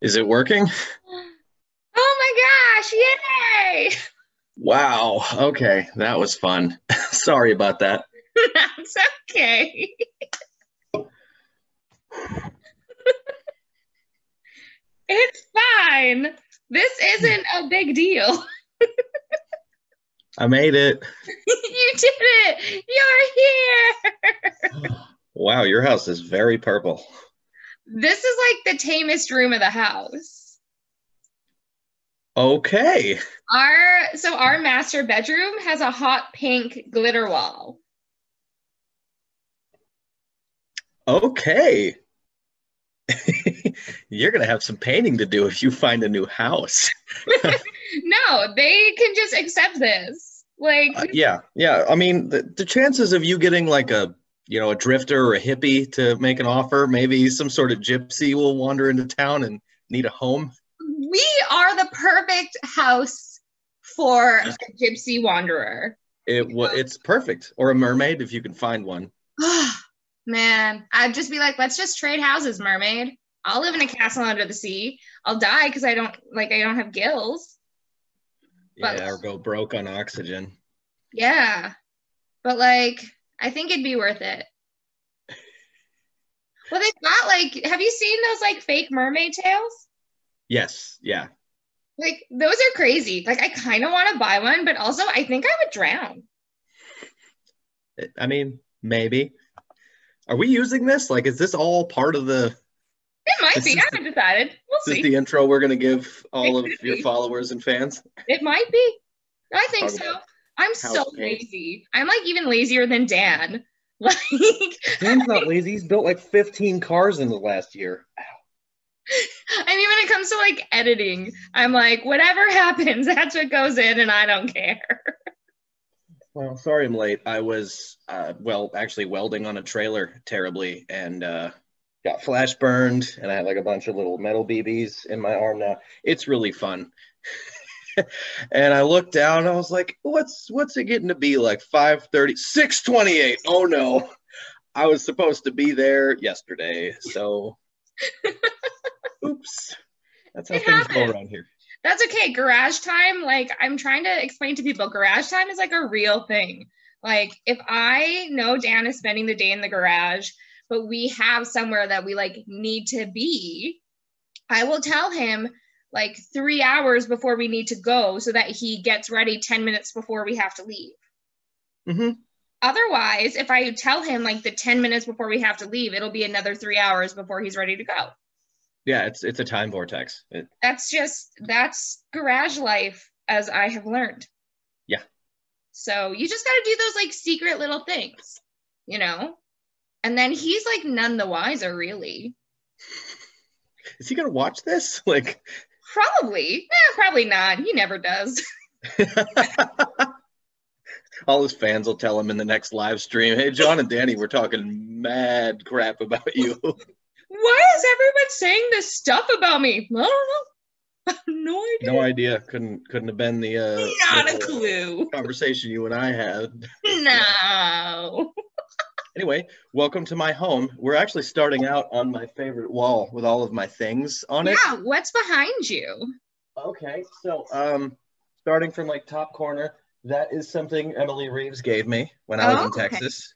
Is it working? Oh my gosh, yay! Wow. Okay, that was fun. Sorry about that. That's okay. It's fine. This isn't a big deal. I made it. You did it. You're here. Wow, your house is very purple. This is like the tamest room of the house. Okay. Our master bedroom has a hot pink glitter wall. Okay. You're gonna have some painting to do if you find a new house. No, they can just accept this. Yeah. I mean, the chances of you getting like a drifter or a hippie to make an offer, maybe some sort of gypsy will wander into town and need a home. We are the perfect house for a gypsy wanderer. It's perfect. Or a mermaid if you can find one. Man, I'd just be like, let's just trade houses, mermaid. I'll live in a castle under the sea. I'll die because I don't have gills. But Yeah, or go broke on oxygen. yeah. But I think it'd be worth it. Well, they've got have you seen those fake mermaid tails? Yes, yeah. Those are crazy. I kind of want to buy one, but also I think I would drown. I mean, maybe. Are we using this? Is this all part of the? It might be. I haven't decided. We'll This is see. the intro we're going to give all of your Be. followers and fans. It might be. I think Talk so. I'm so paint. lazy. I'm even lazier than Dan. Dan's not lazy. He's built 15 cars in the last year. I mean, when it comes to editing, I'm whatever happens, that's what goes in, and I don't care. Well, sorry I'm late. I was, actually welding on a trailer terribly and got flash burned, and I had a bunch of little metal BBs in my arm now. It's really fun. And I looked down, and I was like, what's it getting to be 5:30, 6:28? Oh no, I was supposed to be there yesterday, so oops. That's how things go around here. That's okay. Garage time, I'm trying to explain to people, garage time is a real thing. If I know Dan is spending the day in the garage, but we have somewhere that we need to be, I will tell him 3 hours before we need to go so that he gets ready 10 minutes before we have to leave. Mm-hmm. Otherwise, if I tell him the 10 minutes before we have to leave, it'll be another 3 hours before he's ready to go. Yeah, it's a time vortex. That's garage life, as I have learned. Yeah. So you just got to do those secret little things, and then he's none the wiser, really. Is he gonna watch this? Probably. Probably not. He never does. All his fans will tell him in the next live stream, hey, John and Danny, we're talking mad crap about you. Why is everyone saying this stuff about me? I don't know. I have no idea. No idea. Couldn't have been the not a clue conversation you and I had. No. Anyway, welcome to my home. We're actually starting out on my favorite wall with all of my things on it. Yeah, what's behind you? Okay, so starting from top corner, that is something Emily Reeves gave me when I was in Texas.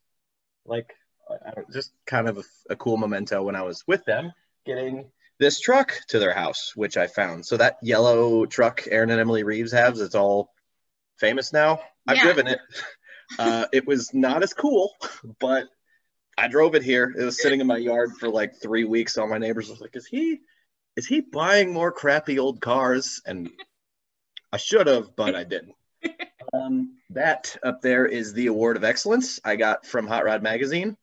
Just kind of a cool memento when I was with them, getting this truck to their house, which I found. So that yellow truck Aaron and Emily Reeves have, it's all famous now. I've driven it. It was not as cool, but I drove it here. It was sitting in my yard for 3 weeks. All my neighbors was like, is he buying more crappy old cars? And I should have, but I didn't. That up there is the Award of Excellence I got from Hot Rod Magazine.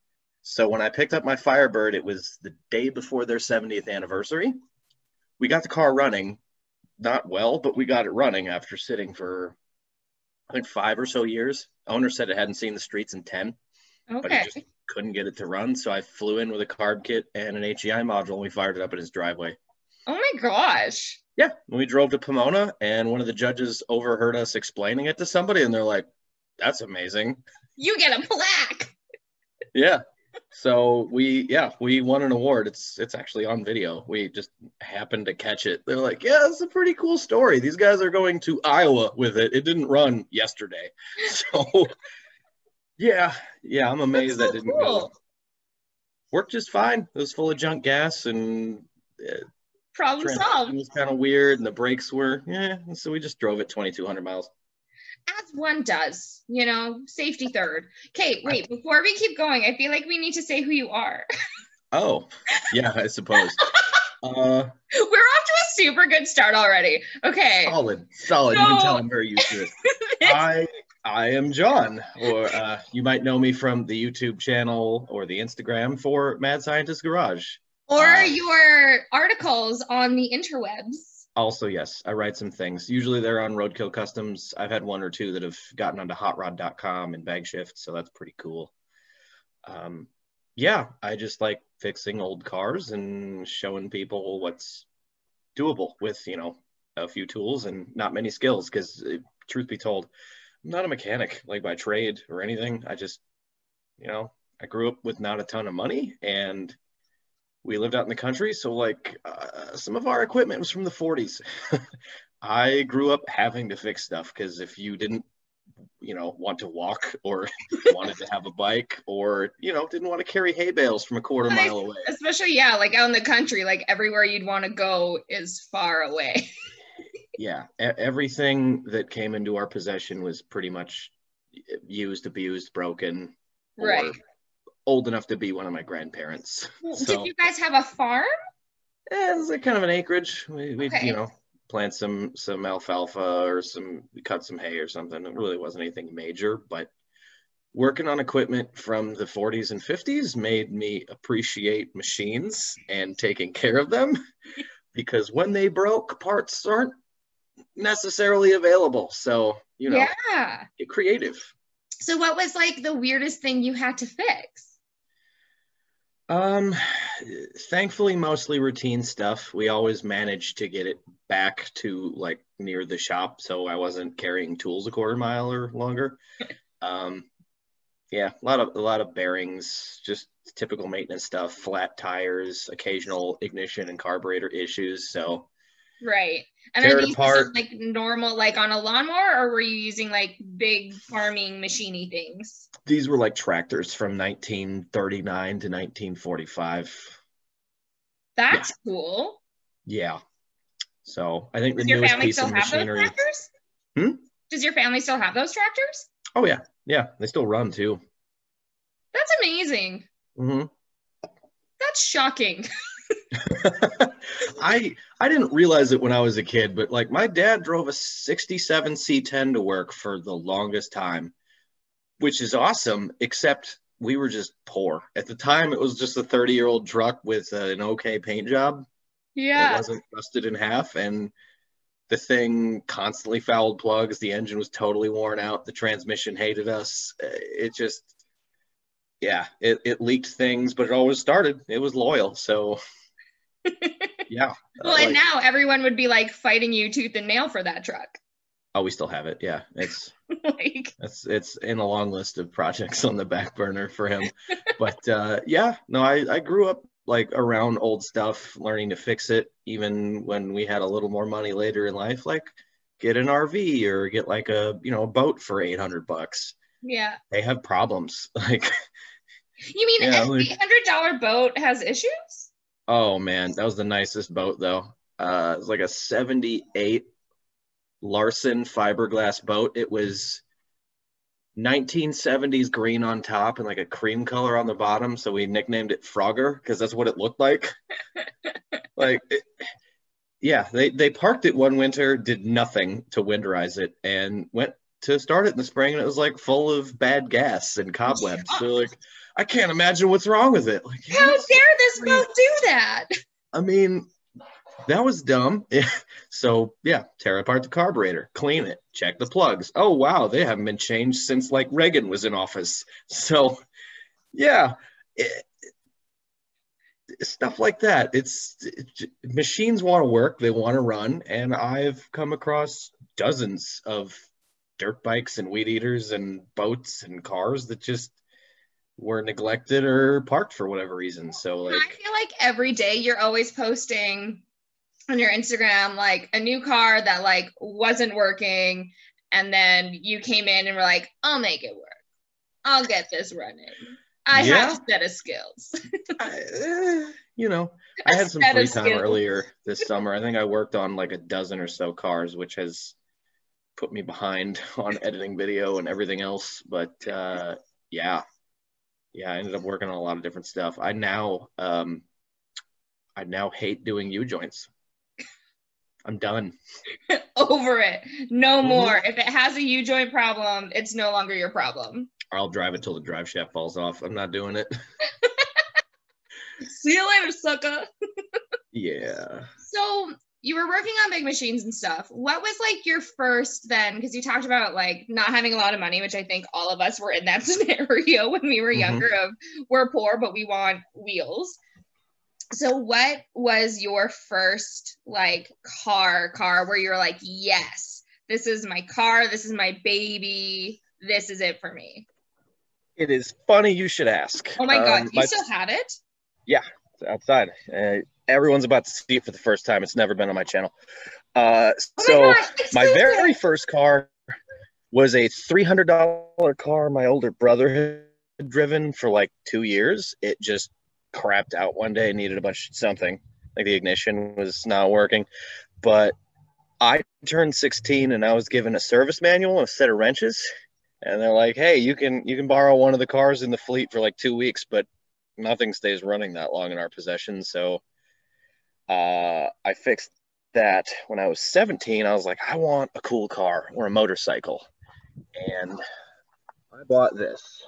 So when I picked up my Firebird, it was the day before their 70th anniversary. We got the car running, not well, but we got it running after sitting for, I think, 5 or so years. Owner said it hadn't seen the streets in 10, but he just couldn't get it to run. So I flew in with a carb kit and an HEI module, and we fired it up in his driveway. Oh my gosh. Yeah, we drove to Pomona, and one of the judges overheard us explaining it to somebody, and they're like, that's amazing. You get a plaque. Yeah. So we won an award. It's actually on video. We just happened to catch it. They're like, yeah, it's a pretty cool story. These guys are going to Iowa with it. It didn't run yesterday. So yeah, I'm amazed that didn't go. Worked just fine. It was full of junk gas and problem solved. It was kind of weird and the brakes were, so we just drove it 2,200 miles. As one does, safety third. Okay, wait, before we keep going, I feel like we need to say who you are. Oh, yeah, I suppose. We're off to a super good start already. Okay. Solid. So, you can tell I'm very used to it. I am John, or you might know me from the YouTube channel or the Instagram for Mad Scientist Garage. Or your articles on the interwebs. Also, yes, I write some things. Usually they're on Roadkill Customs. I've had one or two that have gotten onto hotrod.com and Bag Shift, so that's pretty cool. I just like fixing old cars and showing people what's doable with, a few tools and not many skills, because truth be told, I'm not a mechanic, like by trade or anything. I just, I grew up with not a ton of money, and we lived out in the country, so some of our equipment was from the 40s. I grew up having to fix stuff because if you didn't, want to walk or wanted to have a bike or, didn't want to carry hay bales from a quarter mile away. Especially, out in the country, everywhere you'd want to go is far away. Yeah, everything that came into our possession was pretty much used, abused, broken, right. Old enough to be one of my grandparents. So, did you guys have a farm? Yeah, it was kind of an acreage. We plant some alfalfa or cut some hay or something. It really wasn't anything major, but working on equipment from the 40s and 50s made me appreciate machines and taking care of them, because when they broke, parts aren't necessarily available. So, get creative. So what was the weirdest thing you had to fix? Thankfully, mostly routine stuff. We always managed to get it back to near the shop, so I wasn't carrying tools a quarter mile or longer. A lot of bearings, just typical maintenance stuff, flat tires, occasional ignition and carburetor issues. So right. And are these normal, on a lawnmower, or were you using big farming machiney things? These were tractors from 1939 to 1945. That's cool. Yeah. So I think the newest piece of machinery. Does your family still have those tractors? Oh yeah. Yeah. They still run too. That's amazing. Mm-hmm. That's shocking. I didn't realize it when I was a kid, but my dad drove a 67 C10 to work for the longest time, which is awesome, except we were just poor. At the time, it was just a 30-year-old truck with an okay paint job. Yeah. It wasn't rusted in half, and the thing constantly fouled plugs. The engine was totally worn out. The transmission hated us. It just, it leaked things, but it always started. It was loyal, so... Yeah. Well, and now everyone would be fighting you tooth and nail for that truck. Oh, we still have it. Yeah. It's it's in a long list of projects on the back burner for him. But I grew up around old stuff, learning to fix it, even when we had a little more money later in life, get an RV or get a boat for $800. Yeah. They have problems. You mean an $800 boat has issues? Oh man, that was the nicest boat though. It was a 78 Larson fiberglass boat. It was 1970s green on top and a cream color on the bottom. So we nicknamed it Frogger because that's what it looked like. They parked it one winter, did nothing to winterize it, and went to start it in the spring, and it was full of bad gas and cobwebs. So I can't imagine what's wrong with it. How dare this boat do that? I mean, that was dumb. So tear apart the carburetor, clean it, check the plugs. Oh wow, they haven't been changed since Reagan was in office. So stuff like that. Machines want to work, they want to run, and I've come across dozens of dirt bikes and weed eaters and boats and cars that just were neglected or parked for whatever reason. So like, I feel like every day you're always posting on your Instagram like a new car that like wasn't working, and then you came in and were like, I'll make it work. I'll get this running. I have a set of skills. You know, I had some free time earlier this summer. I think I worked on like a dozen or so cars, which has put me behind on editing video and everything else. But yeah, I ended up working on a lot of different stuff. I now hate doing U-joints. I'm done. Over it. No more. If it has a U-joint problem, it's no longer your problem. I'll drive it till the drive shaft falls off. I'm not doing it. See you later, sucker. Yeah. So you were working on big machines and stuff. What was like your first then? Because you talked about like not having a lot of money, which I think all of us were in that scenario when we were younger of we're poor, but we want wheels. So what was your first like car where you're like, yes, this is my car, this is my baby, this is it for me? It is funny you should ask. Oh my God, you still had it? Yeah, it's outside. Everyone's about to see it for the first time. It's never been on my channel. My very first car was a $300 car my older brother had driven for like 2 years. It just crapped out one day, needed a bunch of something, like the ignition was not working. But I turned 16 and I was given a service manual and a set of wrenches, and they're like, hey, you can borrow one of the cars in the fleet for like 2 weeks, but nothing stays running that long in our possession. So I fixed that. When I was 17, I was like, I want a cool car or a motorcycle, and I bought this,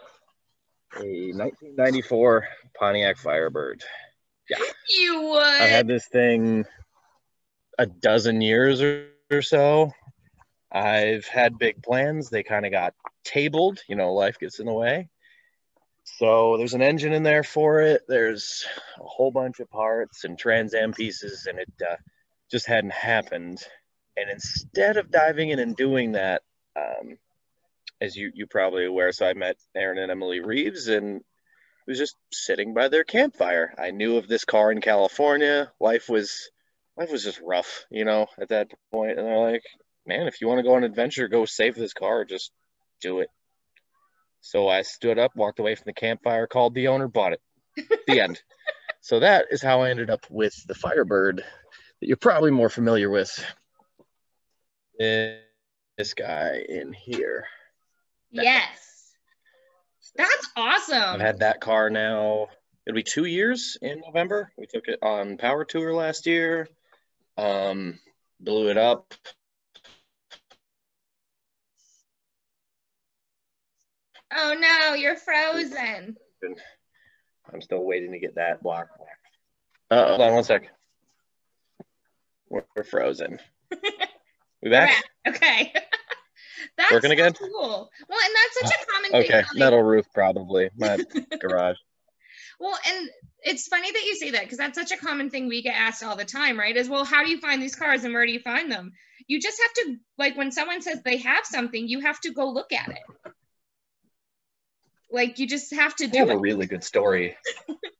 a 1994 Pontiac Firebird. Yeah. You would. I've had this thing a dozen years or so. I've had big plans. They kind of got tabled. You know, life gets in the way. So there's an engine in there for it. There's a whole bunch of parts and Trans Am pieces, and it just hadn't happened. And instead of diving in and doing that, as you're probably aware, so I met Aaron and Emily Reeves, and was just sitting by their campfire. I knew of this car in California. Life was just rough, you know, at that point. And they're like, man, if you want to go on an adventure, go save this car, just do it. So I stood up, walked away from the campfire, called the owner, bought it. The end. So that is how I ended up with the Firebird that you're probably more familiar with. This guy in here. Yes. That's awesome. I've had that car now. It'll be 2 years in November. We took it on Power Tour last year. Blew it up. Oh no, you're frozen. I'm still waiting to get that block. Hold on one sec. We're frozen. We back? Okay. That's working again? Cool. Well, and that's such a common thing. Okay, metal roof probably. My garage. Well, and it's funny that you say that, because that's such a common thing we get asked all the time, right? Is, well, how do you find these cars and where do you find them? You just have to, like, when someone says they have something, you have to go look at it. Like, you just have to do it. I have a really good story.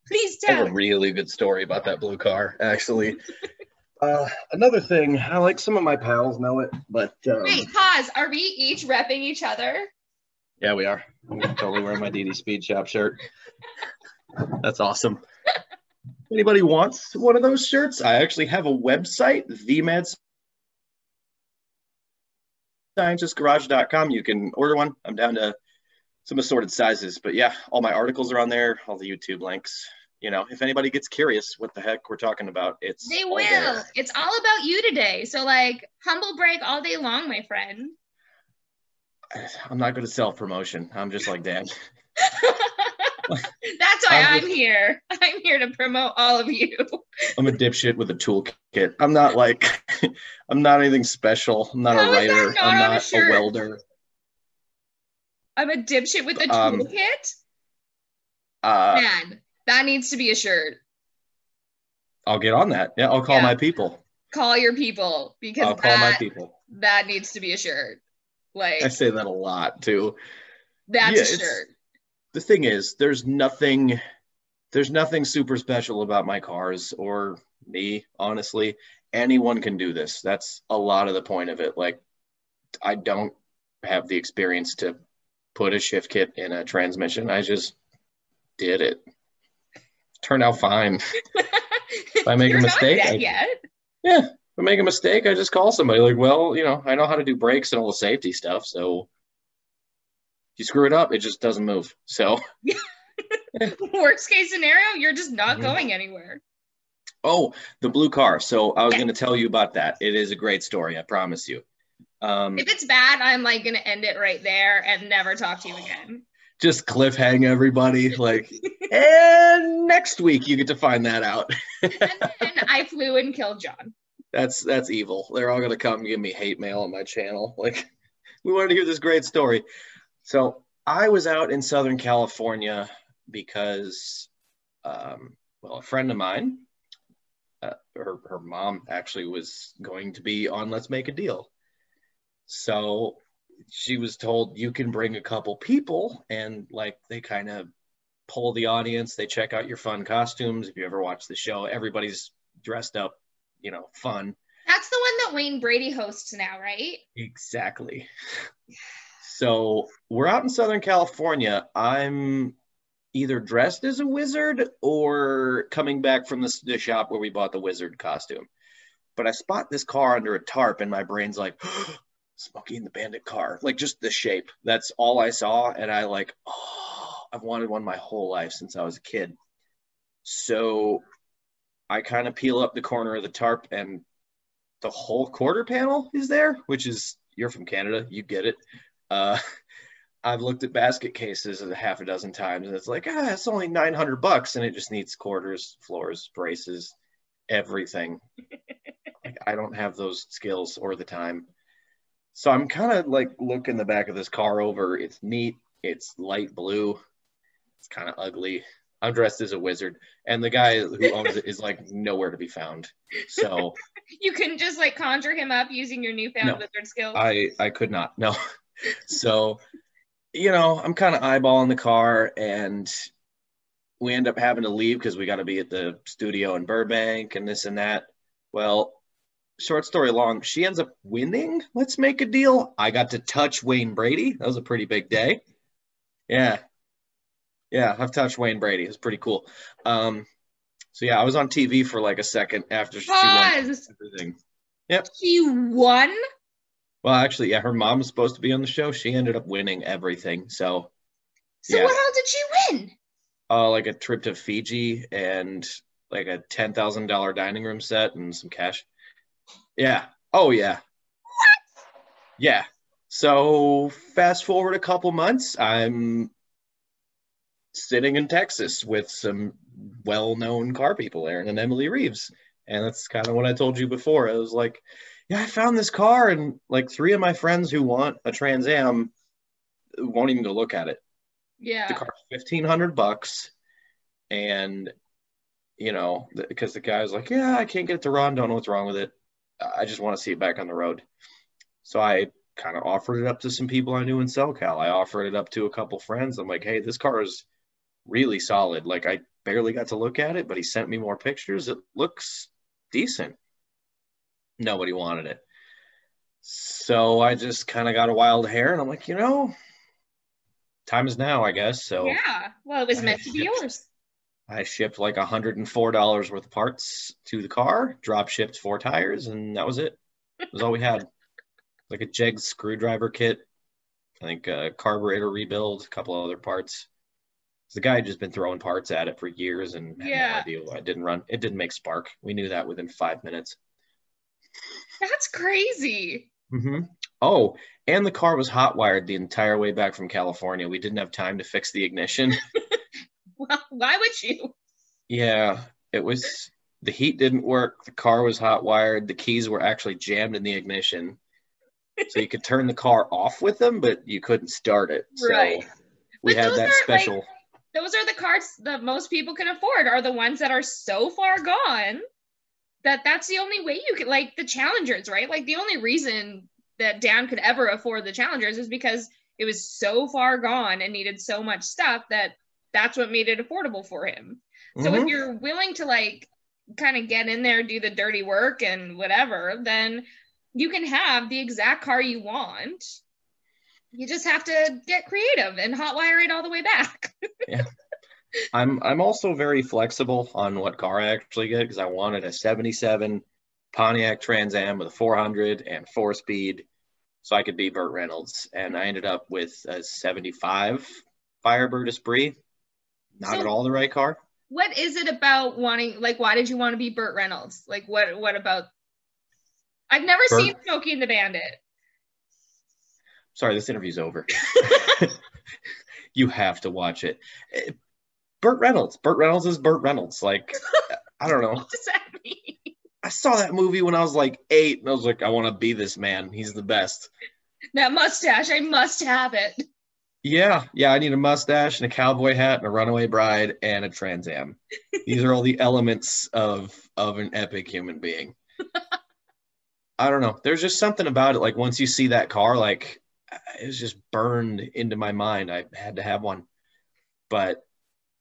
Please tell. I have a really good story about that blue car, actually. Another thing, I like some of my pals know it, but... Wait, pause. Are we each repping each other? Yeah, we are. I'm totally wearing my DD Speed Shop shirt. That's awesome. Anybody wants one of those shirts? I actually have a website, themadscientistgarage.com. You can order one. I'm down to some assorted sizes, but yeah, all my articles are on there, all the YouTube links. You know, if anybody gets curious what the heck we're talking about, they will. There. It's all about you today. So, like, humble brag all day long, my friend. I'm not good at self-promotion. I'm just like, damn. That's why I'm here. I'm here to promote all of you. I'm a dipshit with a toolkit. I'm not like, I'm not anything special. I'm not a writer. I'm not a welder. I'm a dipshit with a toolkit? Man, that needs to be a shirt. I'll get on that. Yeah, I'll call my people. Call your people, because I'll call my people. That needs to be a shirt. Like, I say that a lot too. That's a shirt. the thing is, there's nothing super special about my cars or me, honestly. Anyone can do this. That's a lot of the point of it. Like, I don't have the experience to put a shift kit in a transmission. I just did it. Turned out fine. If I make a mistake, if I make a mistake, I just call somebody. Like, well, I know how to do brakes and all the safety stuff. So if you screw it up, it just doesn't move. So worst case scenario, you're just not going anywhere. Oh, the blue car. So I was going to tell you about that. It is a great story. I promise you. If it's bad, I'm like going to end it right there and never talk to you again. Just cliffhang everybody. Like, and next week you get to find that out. And then I flew and killed John. That's evil. They're all going to come and give me hate mail on my channel. Like, we wanted to hear this great story. So I was out in Southern California because, a friend of mine, her mom actually was going to be on Let's Make a Deal. So she was told, you can bring a couple people, and like they kind of poll the audience. They check out your fun costumes. If you ever watch the show, everybody's dressed up, fun. That's the one that Wayne Brady hosts now, right? Exactly. So we're out in Southern California. I'm either dressed as a wizard or coming back from the shop where we bought the wizard costume. But I spot this car under a tarp and my brain's like, Smokey and the Bandit car. Like, just the shape. That's all I saw. And I I've wanted one my whole life since I was a kid. So I kind of peel up the corner of the tarp and the whole quarter panel is there, which is, you're from Canada, you get it. I've looked at basket cases a half a dozen times and it's like, it's only $900 and it just needs quarters, floors, braces, everything. Like, I don't have those skills or the time. So I'm kind of like looking the back of this car over. It's neat. It's light blue. It's kind of ugly. I'm dressed as a wizard. And the guy who owns it is like nowhere to be found. So you couldn't just like conjure him up using your newfound wizard skills? I could not. No. So, I'm kind of eyeballing the car and we end up having to leave because we got to be at the studio in Burbank and this and that. Well, short story long, she ends up winning Let's Make a Deal. I got to touch Wayne Brady. That was a pretty big day. Yeah, I've touched Wayne Brady. It was pretty cool. So yeah, I was on TV for like a second after she won everything. Yep. She won? Well, actually, yeah, her mom was supposed to be on the show. She ended up winning everything. So what all did she win? Like a trip to Fiji and like a $10,000 dining room set and some cash. Yeah. Oh, yeah. What? Yeah. So fast forward a couple months, I'm sitting in Texas with some well-known car people, Aaron and Emily Reeves. And that's kind of what I told you before. I was like, I found this car and like 3 of my friends who want a Trans Am won't even go look at it. Yeah. The car's $1,500. And, because the guy was like, I can't get it to run. Don't know what's wrong with it. I just want to see it back on the road. So I kind of offered it up to some people I knew in SoCal. I offered it up to a couple friends. I'm like, hey, this car is really solid. Like, I barely got to look at it, but he sent me more pictures. It looks decent. Nobody wanted it. So I just kind of got a wild hair and I'm like, time is now, I guess. So yeah, well, it was meant to be yours. I shipped like $104 worth of parts to the car, drop shipped 4 tires, and that was it. That was all we had. Like a Jeg screwdriver kit, I think a carburetor rebuild, a couple other parts. The guy had just been throwing parts at it for years and had no idea why it didn't run. It didn't make spark. We knew that within 5 minutes. That's crazy. Mm-hmm. Oh, and the car was hot wired the entire way back from California. We didn't have time to fix the ignition. Well, why would you? Yeah, the heat didn't work. The car was hot wired. The keys were actually jammed in the ignition. So you could turn the car off with them, but you couldn't start it. Right. So we had that special. Those are the cars that most people can afford, are the ones that are so far gone that's the only way you could, like the Challengers, right? Like the only reason that Dan could ever afford the Challengers is because It was so far gone and needed so much stuff that that's what made it affordable for him. So if you're willing to like kind of get in there, do the dirty work and whatever, then you can have the exact car you want. You just have to get creative and hotwire it all the way back. Yeah. I'm also very flexible on what car I actually get, because I wanted a 77 Pontiac Trans Am with a 400 and 4-speed, so I could be Burt Reynolds. And I ended up with a 75 Firebird Esprit. Not at all the right car. What is it about wanting, like, why did you want to be Burt Reynolds? Like, what about? I've never seen Smokey and the Bandit. Sorry, this interview's over. You have to watch it. Burt Reynolds. Burt Reynolds is Burt Reynolds. Like, I don't know. What does that mean? I saw that movie when I was like 8, and I was like, I want to be this man. He's the best. That mustache, I must have it. Yeah, I need a mustache and a cowboy hat and a runaway bride and a Trans Am. These are all the elements of an epic human being. I don't know. There's just something about it. Like, once you see that car, like, it was just burned into my mind. I had to have one. But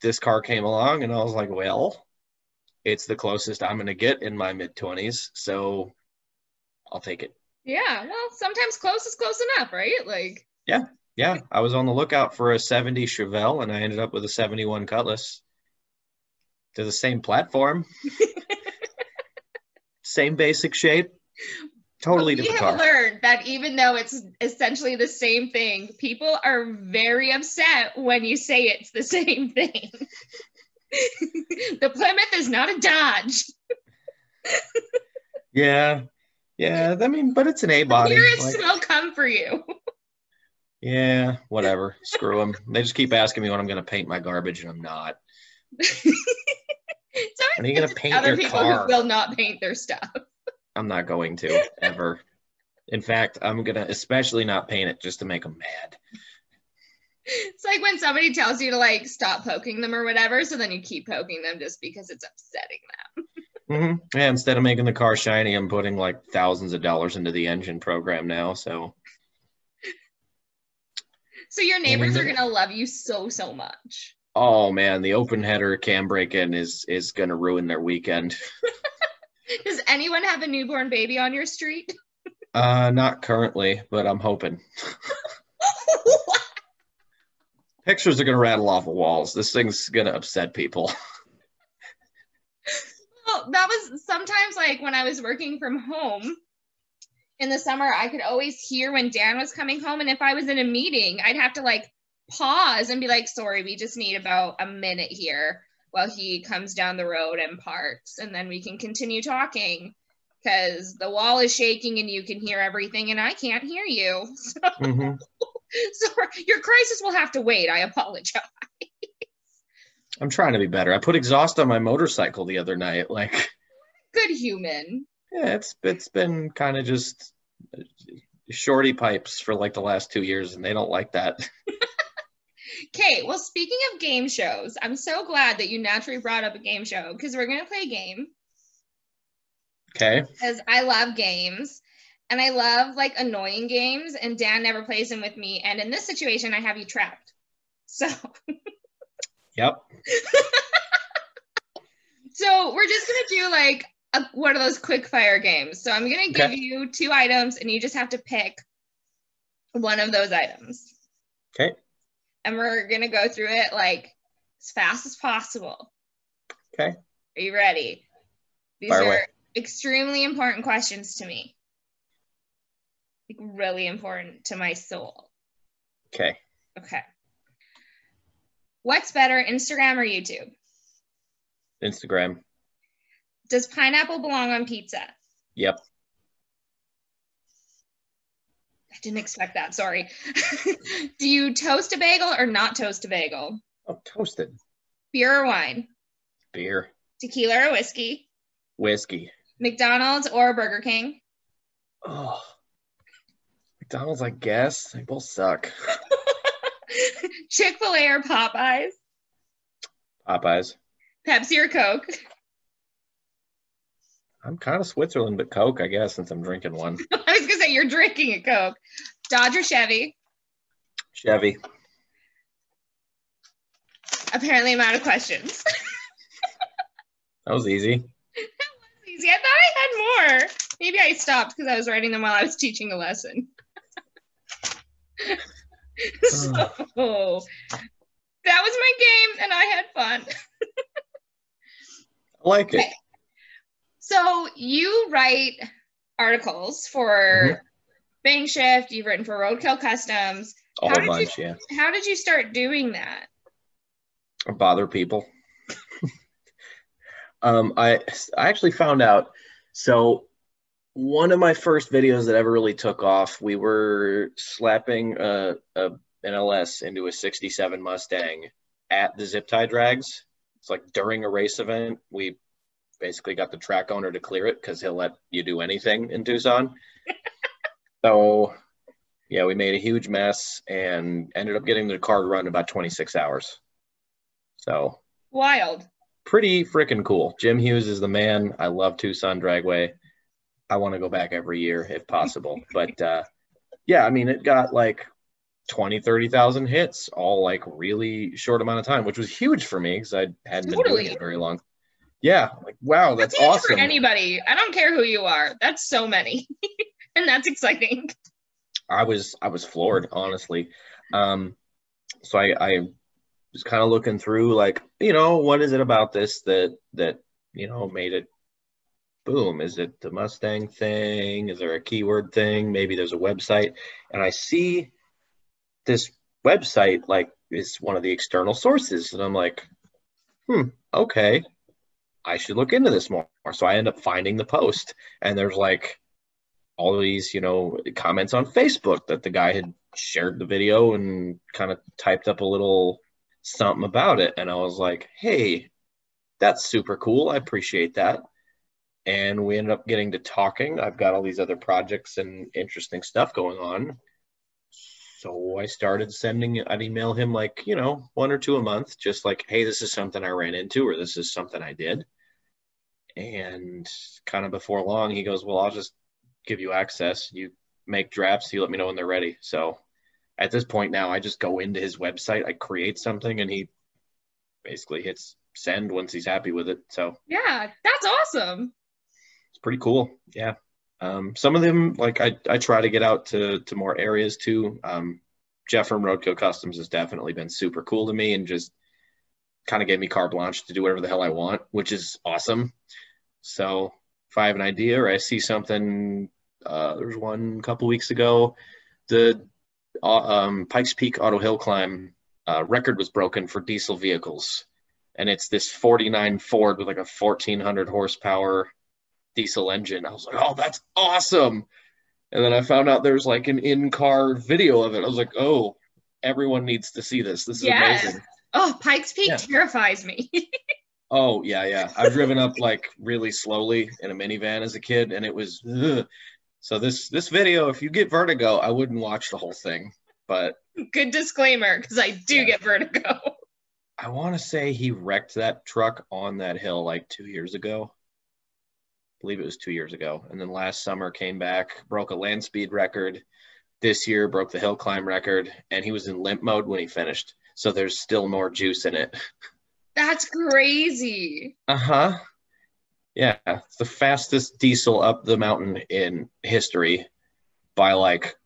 this car came along, and I was like, well, it's the closest I'm going to get in my mid-20s, so I'll take it. Yeah, well, sometimes close is close enough, right? Like, yeah. I was on the lookout for a 70 Chevelle, and I ended up with a 71 Cutlass. They're the same platform. Same basic shape. Totally different car. We have learned that even though it's essentially the same thing, people are very upset when you say it's the same thing. The Plymouth is not a Dodge. Yeah. I mean, but it's an A-body. Tourists will come for you. Yeah, whatever. Screw them. They just keep asking me when I'm going to paint my garbage, and I'm not. When are you going to paint other your people car? Who will not paint their stuff. I'm not going to, ever. In fact, I'm going to especially not paint it just to make them mad. It's like when somebody tells you to, like, stop poking them or whatever, so then you keep poking them just because it's upsetting them. Yeah, instead of making the car shiny, I'm putting, like, thousands of dollars into the engine program now, so. So your neighbors are going to love you so much. Oh, man, the open header cam break-in is going to ruin their weekend. Does anyone have a newborn baby on your street? Not currently, but I'm hoping. Pictures are going to rattle off the walls. This thing's going to upset people. Well, that was sometimes, like, when I was working from home in the summer, I could always hear when Dan was coming home. And if I was in a meeting, I'd have to, like, pause and be like, sorry, we just need about a minute here while he comes down the road and parks, and then we can continue talking, because the wall is shaking and you can hear everything and I can't hear you. So, so your crisis will have to wait. I apologize. I'm trying to be better. I put exhaust on my motorcycle the other night. Like, good human. Yeah, it's been kind of just shorty pipes for like the last 2 years, and they don't like that. Okay, well, speaking of game shows, I'm so glad that you naturally brought up a game show, because we're going to play a game. Okay. Because I love games, and I love, like, annoying games, and Dan never plays them with me, and in this situation, I have you trapped. So. Yep. So we're just going to do, like, one of those quick fire games. So I'm going to give you 2 items, and you just have to pick one of those items. Okay. And we're going to go through it, like, as fast as possible. Okay. Are you ready? These Fire are away. Extremely important questions to me. Like, really important to my soul. Okay. Okay. What's better, Instagram or YouTube? Instagram. Does pineapple belong on pizza? Yep. I didn't expect that, sorry. Do you toast a bagel or not toast a bagel? Oh, toasted. Beer or wine? Beer. Tequila or whiskey? Whiskey. McDonald's or Burger King? Oh, McDonald's, I guess. They both suck. Chick-fil-A or Popeyes? Popeyes. Pepsi or Coke? I'm kind of Switzerland, but Coke, I guess, since I'm drinking one. I was going to say, you're drinking a Coke. Dodge or Chevy? Chevy. Apparently I'm out of questions. That was easy. That was easy. I thought I had more. Maybe I stopped because I was writing them while I was teaching a lesson. So that was my game and I had fun. I like it. Okay. So you write articles for Bang Shift, you've written for Roadkill Customs. A whole bunch, yeah. How did you start doing that? Bother people. I actually found out. So one of my first videos that ever really took off, we were slapping an LS into a 67 Mustang at the zip tie drags. It's like during a race event, we basically got the track owner to clear it because he'll let you do anything in Tucson. So yeah, we made a huge mess and ended up getting the card run in about 26 hours. So wild. Pretty freaking cool. Jim Hughes is the man. I love Tucson Dragway. I want to go back every year if possible. But yeah, I mean, it got like 20, 30,000 hits all like really short amount of time, which was huge for me because I hadn't been doing it very long. Yeah, like, wow, that's awesome. For anybody. I don't care who you are. That's so many. And that's exciting. I was floored, honestly. So I was kind of looking through, like, you know, what is it about this that you know made it boom? Is it the Mustang thing? Is there a keyword thing? Maybe there's a website. And I see this website like is one of the external sources, and I'm like, okay, I should look into this more. So I end up finding the post, and there's like all these, you know, comments on Facebook that the guy had shared the video and kind of typed up a little something about it. And I was like, hey, that's super cool. I appreciate that. And we ended up getting to talking. I've got all these other projects and interesting stuff going on. So I started I'd email him like, you know, 1 or 2 a month, just like, hey, this is something I ran into, or this is something I did. And kind of before long, he goes, well, I'll just give you access. You make drafts, you let me know when they're ready. So at this point now, I just go into his website, I create something, and he basically hits send once he's happy with it. So yeah, that's awesome. It's pretty cool. Yeah. Some of them, like I try to get out to more areas too. Jeff from Roadkill Customs has definitely been super cool to me and just kind of gave me carte blanche to do whatever the hell I want, which is awesome. So if I have an idea or I see something, there's one a couple weeks ago, the Pikes Peak Auto Hill Climb record was broken for diesel vehicles. And it's this 49 Ford with like a 1,400 horsepower diesel engine. I was like, oh, that's awesome. And then I found out there's like an in-car video of it. I was like, oh, everyone needs to see this. This is amazing. Oh, Pikes Peak terrifies me. Oh, yeah. I've driven up like really slowly in a minivan as a kid, and it was ugh. So this video, if you get vertigo, I wouldn't watch the whole thing. But good disclaimer, because I do get vertigo. I want to say he wrecked that truck on that hill like 2 years ago. I believe it was 2 years ago. And then last summer came back, broke a land speed record. This year broke the hill climb record, and he was in limp mode when he finished. So there's still more juice in it. That's crazy. Uh-huh. Yeah, it's the fastest diesel up the mountain in history by like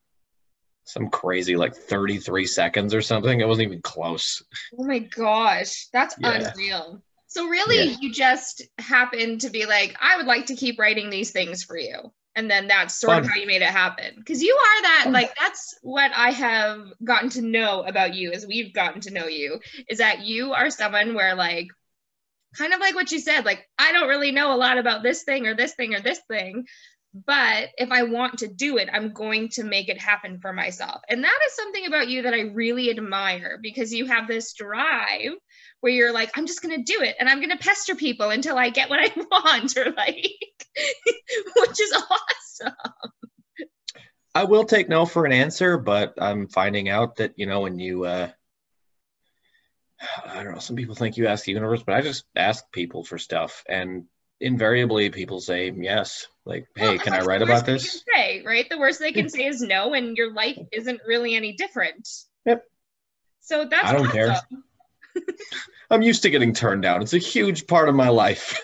some crazy like 33 seconds or something. It wasn't even close. Oh my gosh, that's unreal. So really, you just happened to be like, I would like to keep writing these things for you. And then that's sort of how you made it happen. Because you are that, like, that's what I have gotten to know about you as we've gotten to know you, is that you are someone where, like, kind of like what you said, like, I don't really know a lot about this thing or this thing or this thing, but if I want to do it, I'm going to make it happen for myself. And that is something about you that I really admire, because you have this drive where you're like, I'm just going to do it, and I'm going to pester people until I get what I want, or like, which is awesome. I will take no for an answer, but I'm finding out that, you know, when you, I don't know, some people think you ask the universe, but I just ask people for stuff, and invariably people say yes. Like, hey, can I write about this? Say, right? The worst they can say is no, and your life isn't really any different. Yep. So that's I don't awesome. care. I'm used to getting turned down. It's a huge part of my life.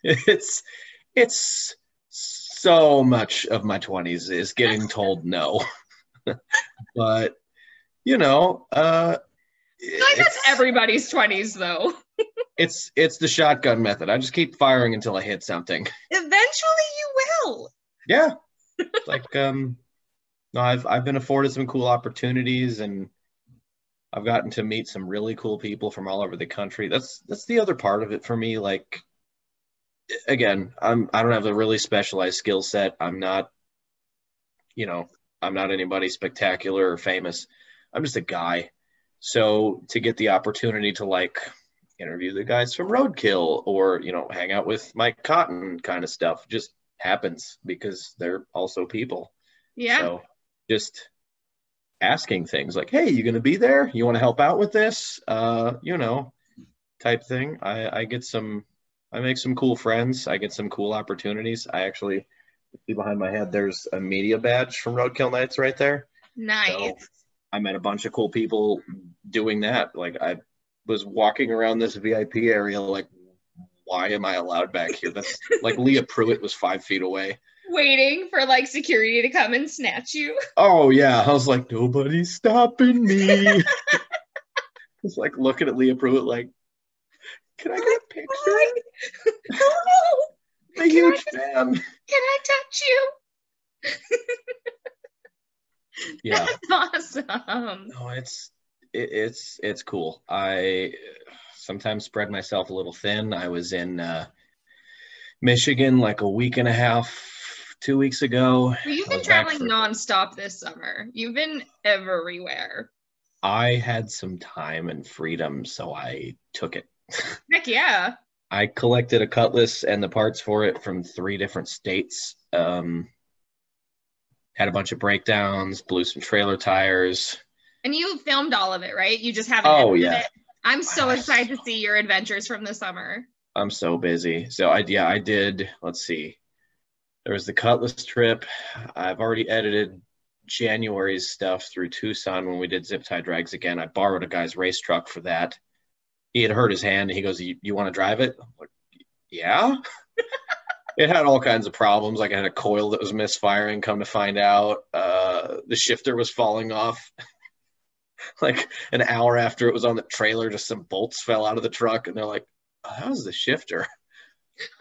It's so much of my 20s is getting told no. But you know, I feel like that's everybody's 20s though. It's the shotgun method. I just keep firing until I hit something. Eventually you will. Yeah. Like no, I've been afforded some cool opportunities, and I've gotten to meet some really cool people from all over the country. That's the other part of it for me. Like, again, I don't have a really specialized skill set. I'm not, I'm not anybody spectacular or famous. I'm just a guy. So to get the opportunity to like interview the guys from Roadkill or, hang out with Mike Cotton kind of stuff just happens because they're also people. Yeah. So just asking things like, hey, you going to be there? You want to help out with this? Type thing. I make some cool friends. I get some cool opportunities. I actually see behind my head, there's a media badge from Roadkill Nights right there. Nice. So I met a bunch of cool people doing that. Like I was walking around this VIP area like, why am I allowed back here? That's like Leah Pruitt was 5 feet away. Waiting for like security to come and snatch you. Oh yeah. I was like, nobody's stopping me. It's like looking at Leah Pruitt like, can I get a picture? Hello. I'm a huge fan. Can I touch you? Yeah. That's awesome. No, it's cool. I sometimes spread myself a little thin. I was in Michigan like a week and a half, 2 weeks ago. Well, you've been traveling nonstop this summer. You've been everywhere. I had some time and freedom, so I took it. Heck yeah. I collected a Cutlass and the parts for it from 3 different states. Had a bunch of breakdowns, blew some trailer tires. And you filmed all of it, right? You just haven't edited it? I'm so excited to see your adventures from the summer. I'm so busy. So I did, let's see. There was the Cutlass trip. I've already edited January's stuff through Tucson when we did zip tie drags again. I borrowed a guy's race truck for that. He had hurt his hand. And he goes, you want to drive it? I'm like, yeah. It had all kinds of problems. Like I had a coil that was misfiring, come to find out. The shifter was falling off. Like an hour after it was on the trailer, just some bolts fell out of the truck. And they're like, oh, that was the shifter.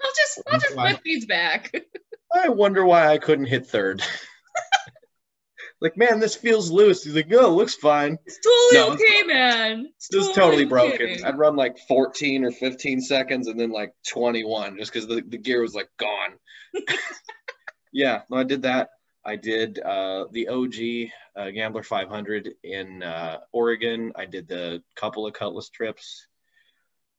I'll just flip these back. I wonder why I couldn't hit third. Like, man, this feels loose. He's like, no, it looks fine. It's totally okay, man. It's totally broken. Okay. I'd run like 14 or 15 seconds and then like 21 just because the gear was like gone. Yeah, no, I did that. I did the OG Gambler 500 in Oregon. I did the couple of Cutlass trips.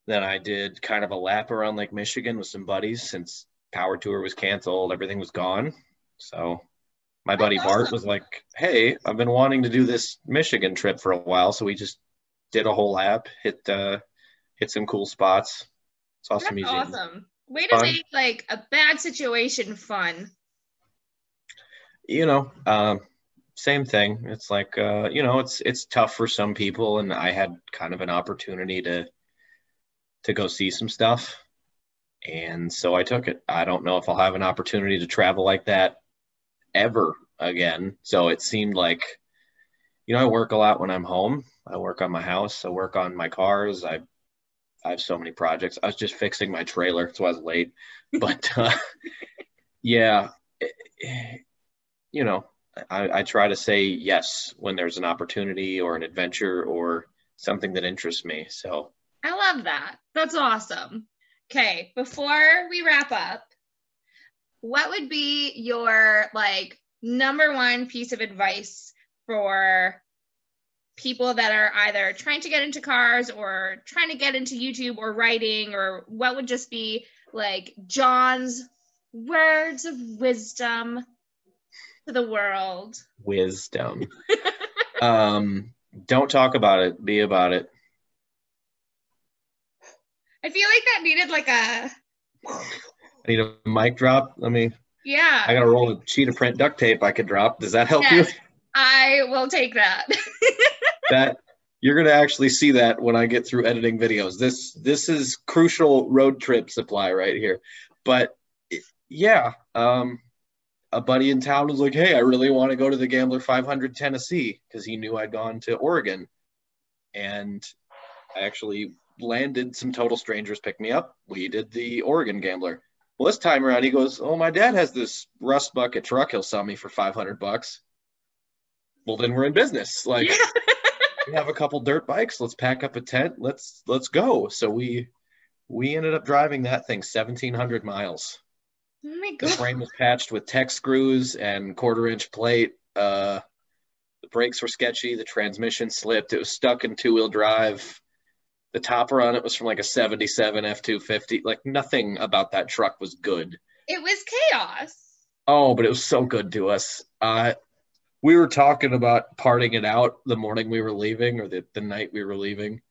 Then I did kind of a lap around Lake Michigan with some buddies since Power Tour was canceled. Everything was gone. So my buddy Bart was like, hey, I've been wanting to do this Michigan trip for a while. So we just did a whole lap, hit some cool spots. Saw some museums. Awesome. Way to make like a bad situation fun. Same thing. It's like, it's tough for some people. And I had kind of an opportunity to go see some stuff. And so I took it. I don't know if I'll have an opportunity to travel like that ever again. So it seemed like, I work a lot when I'm home. I work on my house. I work on my cars. I have so many projects. I was just fixing my trailer. That's why I was late. But yeah, I try to say yes when there's an opportunity or an adventure or something that interests me. So I love that. That's awesome. Okay, before we wrap up, what would be your number one piece of advice for people that are either trying to get into cars or trying to get into YouTube or writing, or what would just be John's words of wisdom to the world? Wisdom. Don't talk about it. Be about it. I feel like that needed I need a mic drop. Yeah. I got to roll a sheet of print duct tape I could drop. Does that help you? I will take that. That you're gonna actually see that when I get through editing videos. This is crucial road trip supply right here. But yeah, a buddy in town was like, "Hey, I really want to go to the Gambler 500 Tennessee," because he knew I'd gone to Oregon, and I actually landed. Some total strangers picked me up. We did the Oregon Gambler. Well, this time around, he goes, "Oh, my dad has this rust bucket truck. He'll sell me for $500." Well, then we're in business. Like, we have a couple dirt bikes. Let's pack up a tent. Let's go. So we ended up driving that thing 1,700 miles. Oh my The God. frame was patched with tech screws and 1/4-inch plate. The brakes were sketchy. The transmission slipped. It was stuck in 2-wheel drive. The topper on it was from like a 77 F250. Like, nothing about that truck was good. It was chaos. Oh, but it was so good to us. We were talking about parting it out the morning we were leaving, or the night we were leaving.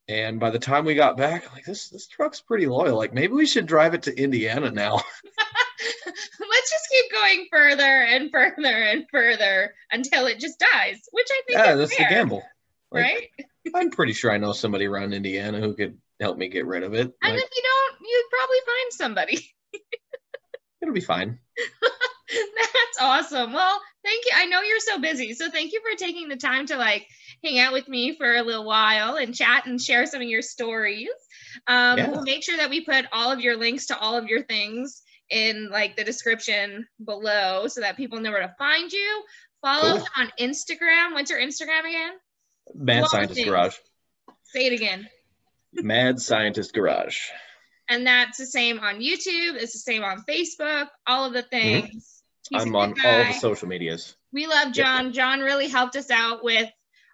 And by the time we got back, I'm like, this truck's pretty loyal. Like, maybe we should drive it to Indiana now. Let's just keep going further and further and further until it just dies, which I think is that's fair, the gamble. Like, right? I'm pretty sure I know somebody around Indiana who could help me get rid of it. And Like, if you don't, you'd probably find somebody. it'll be fine. That's awesome. Well, thank you. I know you're so busy, so thank you for taking the time to like hang out with me for a little while and chat and share some of your stories. We'll make sure that we put all of your links to all of your things in like the description below so that people know where to find you. Follow us on Instagram. What's your Instagram again? Mad Scientist Garage. Say it again. Mad Scientist Garage. And that's the same on YouTube. It's the same on Facebook. All of the things. I'm on all the social medias. We love John. John really helped us out with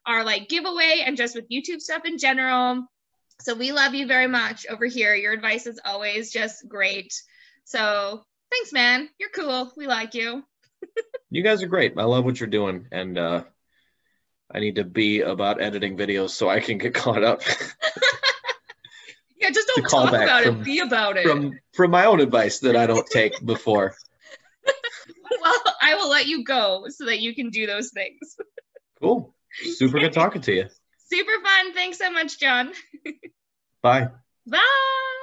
our like giveaway and just with YouTube stuff in general. So we love you very much over here. Your advice is always just great. So thanks, man. You're cool. We like you. You guys are great. I love what you're doing. And I need to be about editing videos so I can get caught up. Yeah, just don't talk about it. Be about it. From my own advice that I don't take before. Well, I will let you go so that you can do those things. Cool. Super good talking to you. Super fun. Thanks so much, John. Bye. Bye.